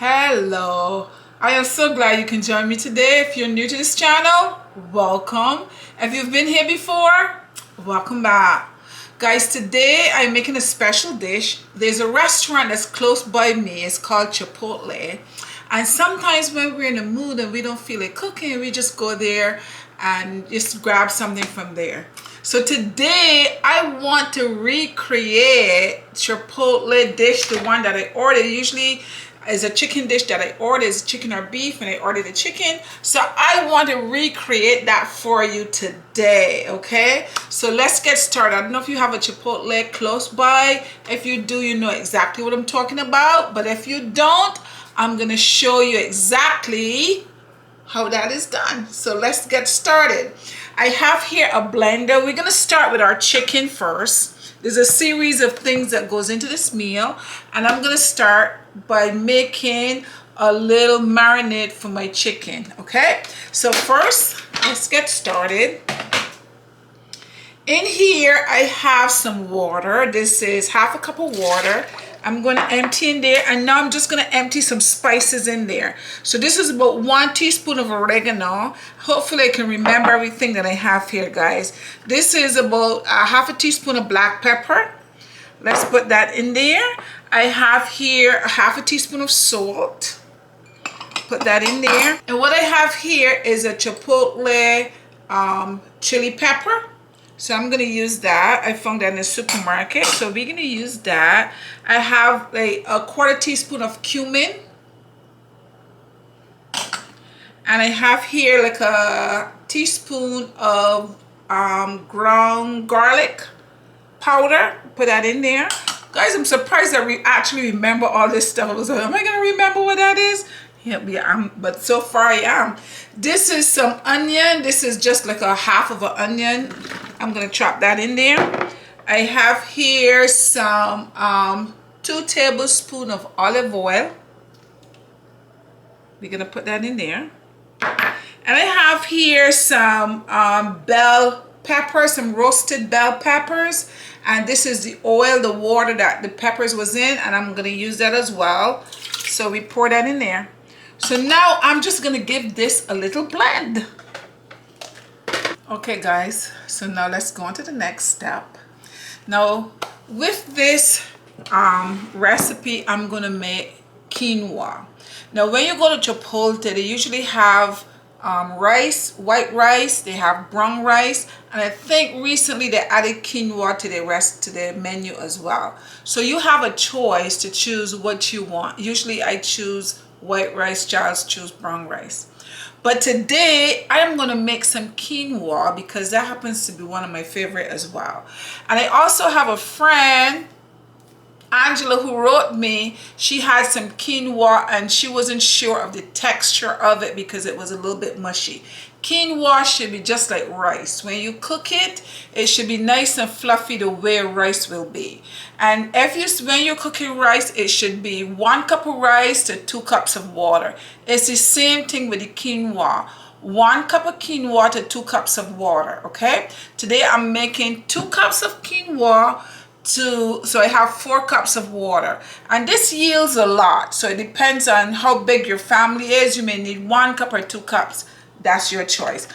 Hello, I am so glad you can join me today. If you're new to this channel, welcome. If you've been here before, welcome back. Guys, today I'm making a special dish. There's a restaurant that's close by me. It's called Chipotle. And sometimes when we're in the mood and we don't feel like cooking, we just go there and just grab something from there. So today I want to recreate Chipotle dish, the one that I ordered. Usually is a chicken dish that I ordered. It's chicken or beef, and I ordered the chicken. So I want to recreate that for you today, okay? So let's get started. I don't know if you have a Chipotle close by. If you do, you know exactly what I'm talking about. But if you don't, I'm going to show you exactly how that is done. So let's get started. I have here a blender. We're going to start with our chicken first. There's a series of things that goes into this meal, and I'm going to start by making a little marinade for my chicken. Okay, so first let's get started. In here I have some water. This is half a cup of water. I'm going to empty in there, and now I'm just going to empty some spices in there. So this is about 1 teaspoon of oregano. Hopefully I can remember everything that I have here, guys. This is about half a teaspoon of black pepper. Let's put that in there. I have here half a teaspoon of salt. Put that in there. And what I have here is a chipotle chili pepper. So I'm going to use that. I found that in the supermarket. So we're going to use that. I have a 1/4 teaspoon of cumin. And I have here like a teaspoon of ground garlic powder. Put that in there. Guys, I'm surprised that we actually remember all this stuff. I was like, am I going to remember what that is? Yeah, but so far I am. This is some onion. This is just like a half of an onion. I'm going to chop that in there. I have here some 2 tablespoons of olive oil. We're going to put that in there. And I have here some bell peppers, some roasted bell peppers. And this is the oil, the water that the peppers was in. And I'm going to use that as well. So we pour that in there. So now I'm just going to give this a little blend. Okay, guys. So now let's go on to the next step. Now, with this recipe, I'm going to make quinoa. Now, when you go to Chipotle, they usually have rice, white rice, they have brown rice, and I think recently they added quinoa to the menu as well. So you have a choice to choose what you want. Usually I choose white rice, Giles choose brown rice. But today I'm going to make some quinoa because that happens to be one of my favorite as well. And I also have a friend, Angela, who wrote me. She had some quinoa and she wasn't sure of the texture of it because it was a little bit mushy. Quinoa should be just like rice. When you cook it, it should be nice and fluffy the way rice will be. And when you're cooking rice, it should be 1 cup of rice to 2 cups of water. It's the same thing with the quinoa. 1 cup of quinoa to 2 cups of water. Okay, today I'm making 2 cups of quinoa, so I have 4 cups of water, and this yields a lot. So it depends on how big your family is. You may need 1 cup or 2 cups. That's your choice.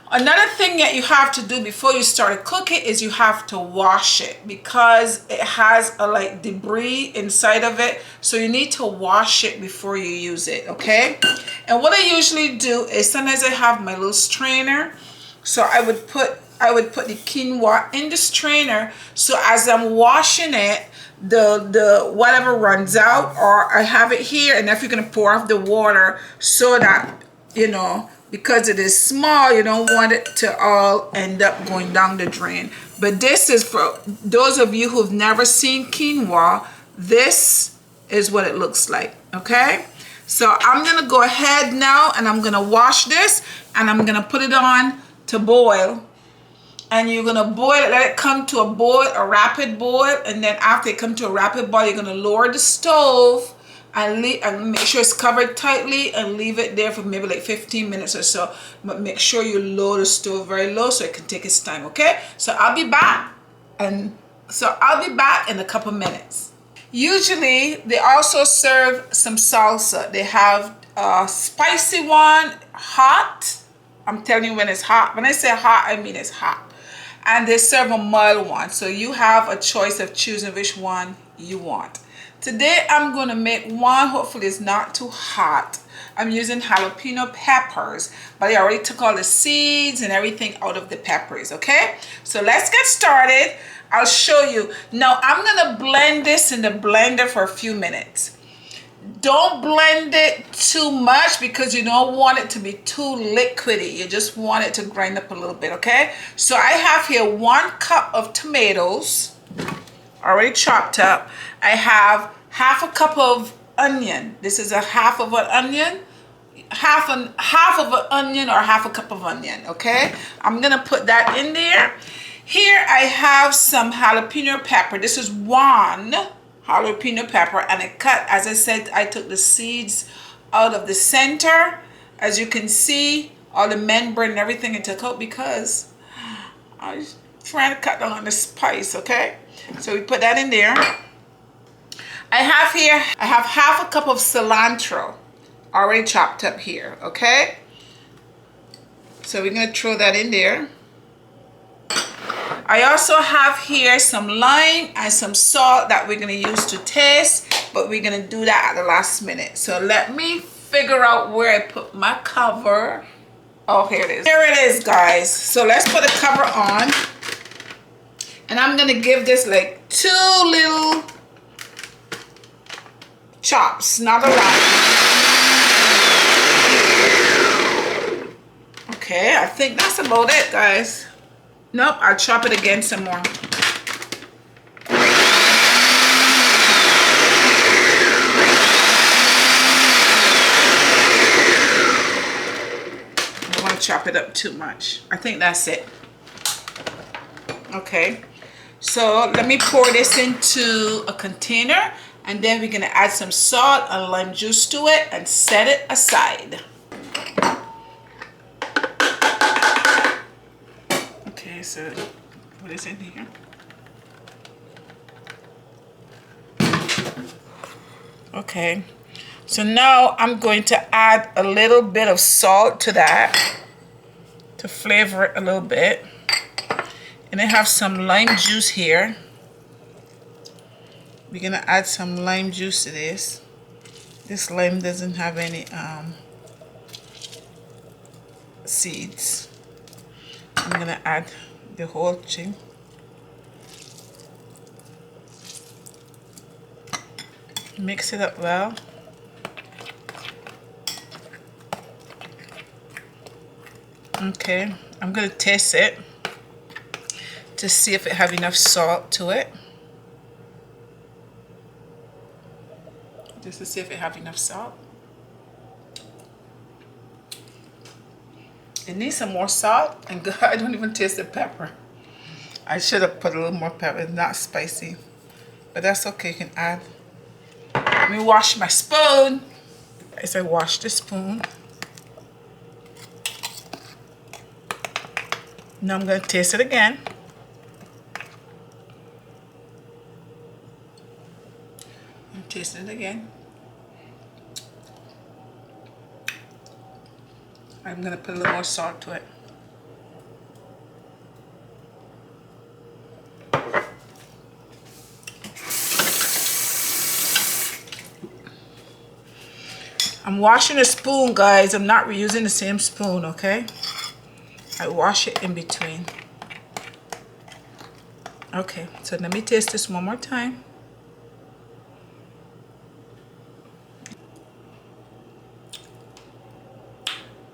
Another thing that you have to do before you start to cook it is you have to wash it because it has a like debris inside of it. So you need to wash it before you use it, okay? And what I usually do is sometimes I have my little strainer. So I would put the quinoa in the strainer, so as I'm washing it, the whatever runs out, or I have it here, and if you're going to pour off the water so that, you know, because it is small, you don't want it to all end up going down the drain. But this is for those of you who've never seen quinoa. This is what it looks like, okay? So I'm going to go ahead now and I'm going to wash this and I'm going to put it on to boil. And you're going to boil it, let it come to a boil, a rapid boil. And then after it comes to a rapid boil, you're going to lower the stove and make sure it's covered tightly and leave it there for maybe like 15 minutes or so. But make sure you lower the stove very low so it can take its time, okay? So I'll be back in a couple minutes. Usually they also serve some salsa. They have a spicy one, hot. I'm telling you when it's hot. When I say hot, I mean it's hot. And they serve a mild one. So you have a choice of choosing which one you want. Today I'm going to make one, hopefully it's not too hot. I'm using jalapeno peppers, but I already took all the seeds and everything out of the peppers, okay? So let's get started. I'll show you. Now I'm going to blend this in the blender for a few minutes. Don't blend it too much because you don't want it to be too liquidy. You just want it to grind up a little bit, okay? So I have here 1 cup of tomatoes already chopped up. I have half a cup of onion. This is a half of an onion. Half of an onion or half a cup of onion, okay? I'm gonna put that in there. Here I have some jalapeno pepper. This is 1 jalapeno pepper, and I cut, as I said, I took the seeds out of the center. As you can see, all the membrane and everything I took out because I was trying to cut down on the spice, okay? So we put that in there. I have half a cup of cilantro already chopped up here, okay? So we're gonna throw that in there. I also have here some lime and some salt that we're gonna use to taste, but we're gonna do that at the last minute. So let me figure out where I put my cover. Oh, here it is. Here it is, guys. So let's put the cover on. And I'm gonna give this like 2 little chops, not a lot. Okay, I think that's about it, guys. Nope, I'll chop it again some more. I don't want to chop it up too much. I think that's it. Okay, so let me pour this into a container, and then we're gonna add some salt and lime juice to it and set it aside. Okay, so what is in here? Okay, so now I'm going to add a little bit of salt to that to flavor it a little bit. And I have some lime juice here. We're gonna add some lime juice to this. This lime doesn't have any seeds. I'm gonna add the whole thing. Mix it up well. Okay, I'm gonna taste it to see if it have enough salt to it. Just to see if it have enough salt. It needs some more salt, and God, I don't even taste the pepper. I should have put a little more pepper. It's not spicy, but that's okay. You can add. Let me wash my spoon. As I wash the spoon. Now I'm going to taste it again. Taste it again. I'm gonna put a little more salt to it. I'm washing a spoon, guys. I'm not reusing the same spoon, okay? I wash it in between. Okay, so let me taste this one more time.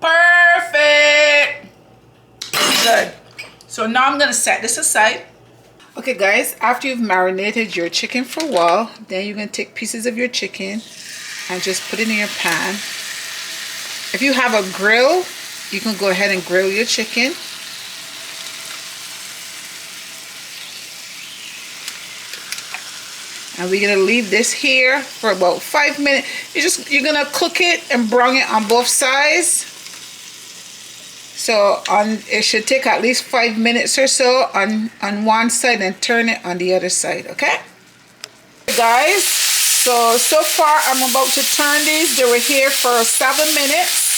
Perfect. Good. So now I'm gonna set this aside. Okay guys, after you've marinated your chicken for a while, then you're gonna take pieces of your chicken and just put it in your pan. If you have a grill, you can go ahead and grill your chicken. And we're gonna leave this here for about 5 minutes. You're gonna cook it and brown it on both sides. So it should take at least 5 minutes or so on one side, and turn it on the other side, okay? Guys, so far I'm about to turn these. They were here for 7 minutes.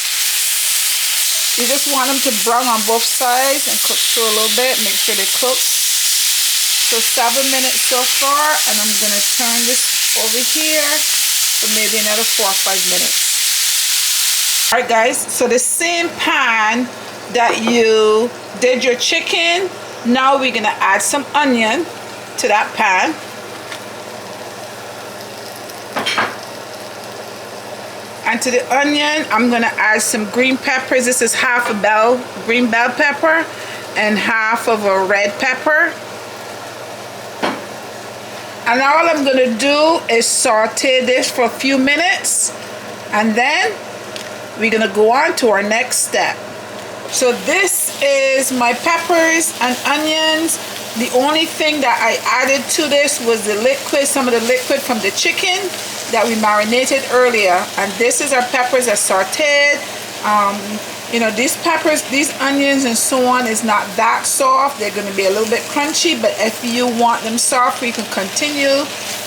You just want them to brown on both sides and cook through a little bit. Make sure they cook. So 7 minutes so far, and I'm gonna turn this over here for maybe another 4 or 5 minutes. All right, guys. So the same pan that you did your chicken, now we're gonna add some onion to that pan. And to the onion, I'm gonna add some green peppers. This is half a green bell pepper and half of a red pepper. And all I'm gonna do is saute this for a few minutes, and then we're gonna go on to our next step. So this is my peppers and onions. The only thing that I added to this was the liquid, some of the liquid from the chicken that we marinated earlier. And this is our peppers that sauteed. You know, these peppers, these onions and so on is not that soft. They're going to be a little bit crunchy, but if you want them soft, you can continue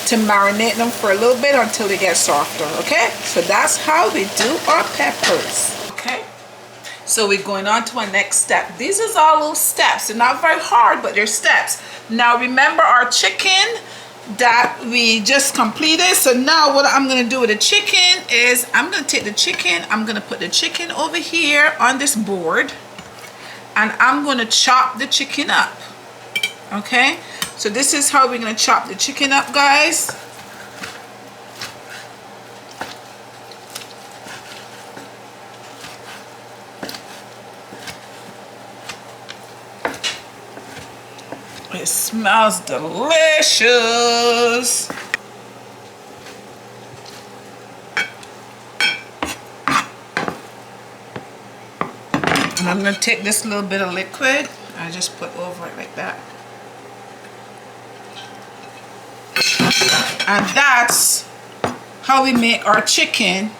to marinate them for a little bit until they get softer, okay? So that's how we do our peppers, okay? So we're going on to our next step. These is all little steps. They're not very hard, but they're steps. Now remember our chicken that we just completed. So now what I'm going to do with the chicken is I'm going to take the chicken, I'm going to put the chicken over here on this board, and I'm going to chop the chicken up, okay? So this is how we're going to chop the chicken up, guys. It smells delicious. And I'm going to take this little bit of liquid and just put over it like that. And that's how we make our chicken.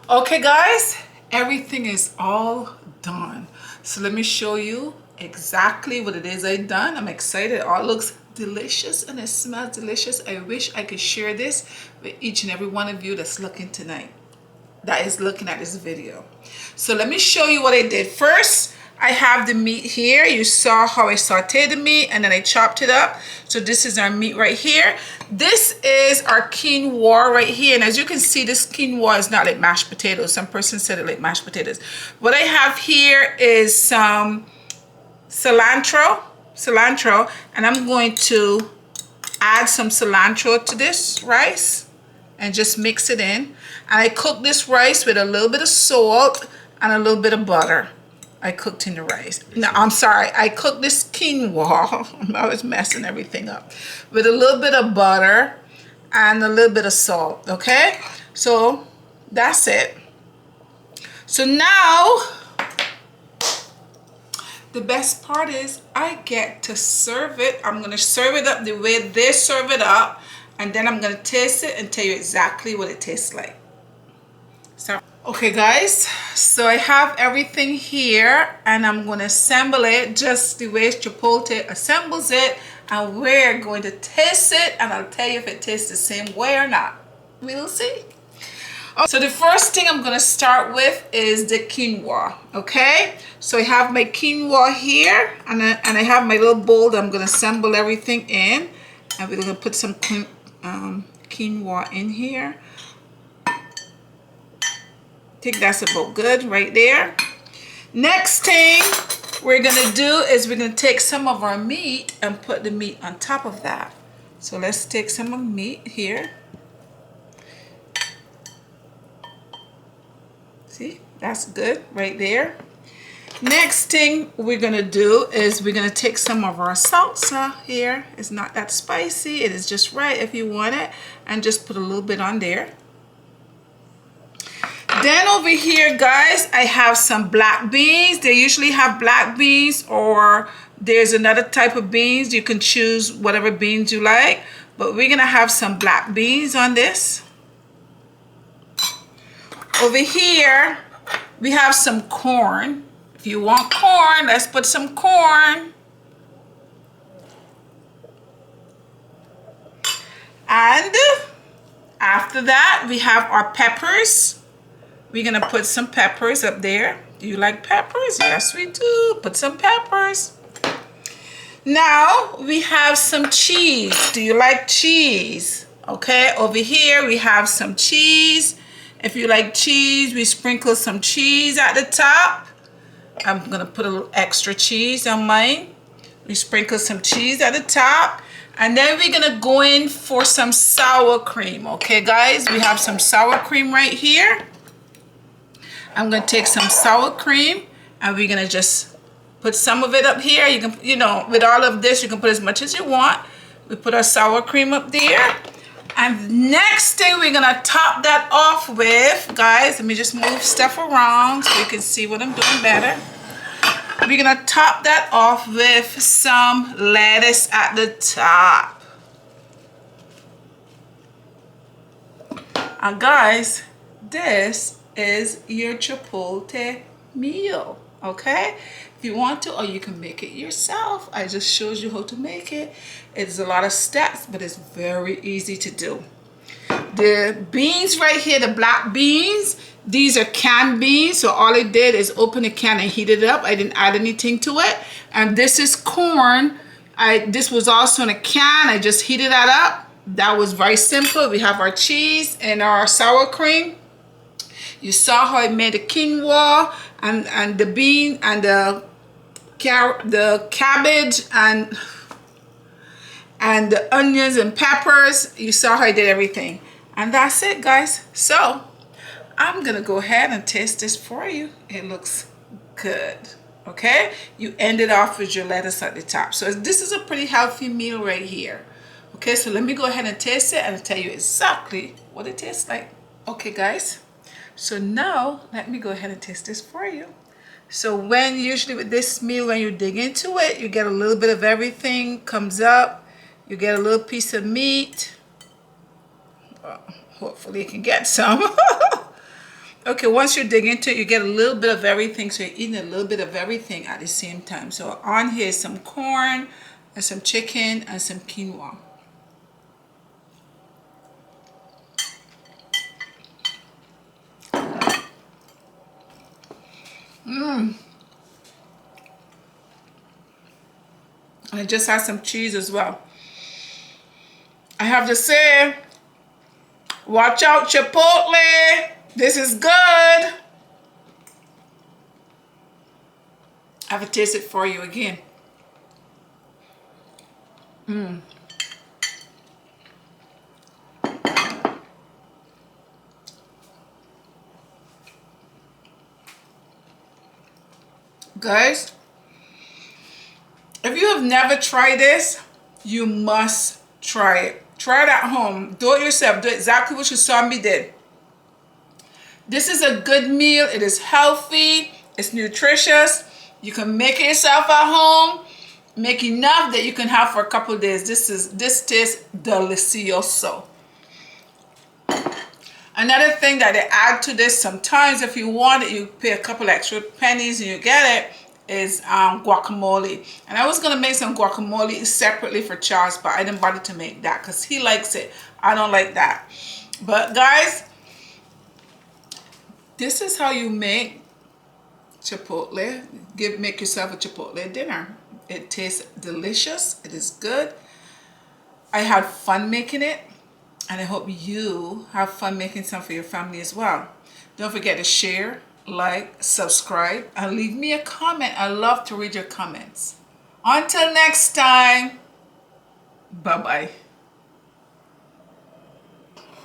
Okay guys, everything is all done. So let me show you exactly what it is I done. I'm excited. It all looks delicious and it smells delicious. I wish I could share this with each and every one of you that's looking tonight, that is looking at this video. So let me show you what I did. First, I have the meat here. You saw how I sauteed the meat and then I chopped it up. So this is our meat right here. This is our quinoa right here. And as you can see, this quinoa is not like mashed potatoes. Some person said it like mashed potatoes. What I have here is some cilantro, and I'm going to add some cilantro to this rice and just mix it in. And I cook this rice with a little bit of salt and a little bit of butter. I cooked in the rice. No, I'm sorry. I cooked this quinoa. I was messing everything up. With a little bit of butter and a little bit of salt. Okay? So that's it. So now the best part is I get to serve it. I'm going to serve it up the way they serve it up. And then I'm going to taste it and tell you exactly what it tastes like. So, okay guys, so I have everything here and I'm going to assemble it just the way Chipotle assembles it, and we're going to taste it and I'll tell you if it tastes the same way or not. We'll see. So the first thing I'm going to start with is the quinoa, okay? So I have my quinoa here and I have my little bowl that I'm going to assemble everything in, and we're going to put some quinoa in here. I think that's about good right there. Next thing we're gonna do is we're gonna take some of our meat and put the meat on top of that. So let's take some of meat here. See, that's good right there. Next thing we're gonna do is we're gonna take some of our salsa here. It's not that spicy, it is just right if you want it, and just put a little bit on there. Then over here, guys, I have some black beans. They usually have black beans, or there's another type of beans. You can choose whatever beans you like, but we're gonna have some black beans on this. Over here, we have some corn. If you want corn, let's put some corn. And after that, we have our peppers. We're gonna put some peppers up there. Do you like peppers? Yes, we do. Put some peppers. Now we have some cheese. Do you like cheese? Okay, over here we have some cheese. If you like cheese, we sprinkle some cheese at the top. I'm gonna put a little extra cheese on mine. We sprinkle some cheese at the top. And then we're gonna go in for some sour cream. Okay, guys, we have some sour cream right here. I'm gonna take some sour cream and we're gonna just put some of it up here. You can, you know, with all of this, you can put as much as you want. We put our sour cream up there. And next thing we're gonna top that off with, guys, let me just move stuff around so you can see what I'm doing better. We're gonna top that off with some lettuce at the top. And guys, this is your Chipotle meal, okay? If you want to, or you can make it yourself. I just showed you how to make it. It's a lot of steps, but it's very easy to do. The beans right here, the black beans, these are canned beans. So all I did is open the can and heat it up. I didn't add anything to it. And this is corn. This was also in a can. I just heated that up. That was very simple. We have our cheese and our sour cream. You saw how I made the quinoa and the bean and the cabbage and the onions and peppers. You saw how I did everything. And that's it, guys. So I'm gonna go ahead and taste this for you. It looks good, okay? You ended off with your lettuce at the top. So this is a pretty healthy meal right here. Okay, so let me go ahead and taste it and I'll tell you exactly what it tastes like. Okay, guys. So now let me go ahead and taste this for you. So usually with this meal, when you dig into it, you get a little bit of everything comes up. You get a little piece of meat. Well, hopefully you can get some. Okay, once you dig into it, you get a little bit of everything. So you're eating a little bit of everything at the same time. So on here is some corn and some chicken and some quinoa. I just had some cheese as well. I have to say, watch out, Chipotle. This is good. I have to taste it for you again. Guys, if you have never tried this, you must try it. Try it at home. Do it yourself. Do exactly what you saw me did. This is a good meal. It is healthy. It's nutritious. You can make it yourself at home. Make enough that you can have for a couple of days. This tastes delicioso. Another thing that they add to this sometimes, if you want it, you pay a couple extra pennies and you get it, is guacamole. And I was going to make some guacamole separately for Charles, but I didn't bother to make that because he likes it. I don't like that. But guys, this is how you make Chipotle. Make yourself a Chipotle dinner. It tastes delicious. It is good. I had fun making it. And I hope you have fun making some for your family as well. Don't forget to share, like, subscribe, and leave me a comment. I love to read your comments. Until next time, bye-bye.